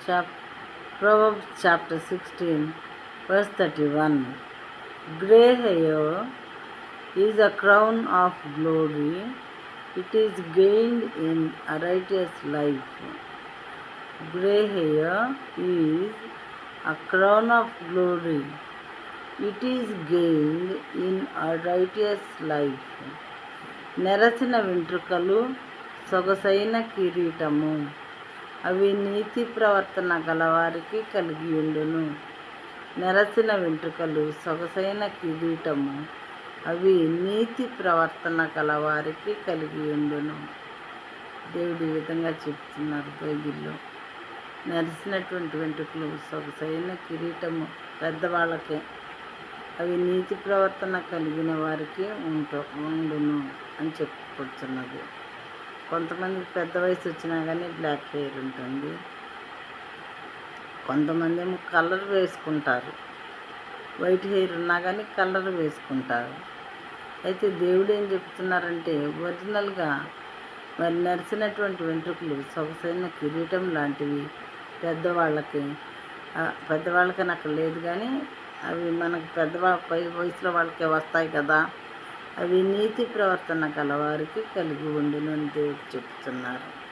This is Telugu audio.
Chap- Proverbs chapter 16, verse 31. Grey hair is a crown of glory. It is gained in a righteous life. Grey hair is a crown of glory. It is gained in a righteous life. నెరసిన వెంట్రుకలు సొగసైన కిరీటము, అవి నీతి ప్రవర్తన గలవారికి కలిగియుండును. నెరసిన వెంట్రుకలు సొగసైన కిరీటము, అవి నీతి ప్రవర్తన గలవారికి కలిగియుండును. దేవుడు ఈ విధంగా చెప్తున్నారు బైబిల్లో. నెరసినటువంటి వెంట్రుకలు సొగసైన కిరీటము పెద్దవాళ్ళకే, అవి నీతి ప్రవర్తన కలిగిన వారికి ఉండును అని చెప్పుకొచ్చున్నది. కొంతమందికి పెద్ద వయసు వచ్చినా కానీ బ్లాక్ హెయిర్ ఉంటుంది. కొంతమంది ఏమో కలర్ వేసుకుంటారు. వైట్ హెయిర్ ఉన్నా కానీ కలర్ వేసుకుంటారు. అయితే దేవుడు ఏం చెప్తున్నారంటే, ఒరిజినల్గా మరి నరిసినటువంటి వెంట్రుకలు సొగసైన కిరీటం లాంటివి పెద్దవాళ్ళకని అక్కడ లేదు, కానీ అవి మనకు పై వయసులో వాళ్ళకే వస్తాయి కదా. అవి నీతి ప్రవర్తన గలవారికి కలిగి ఉండును అని దేవుడు చెప్తున్నారు.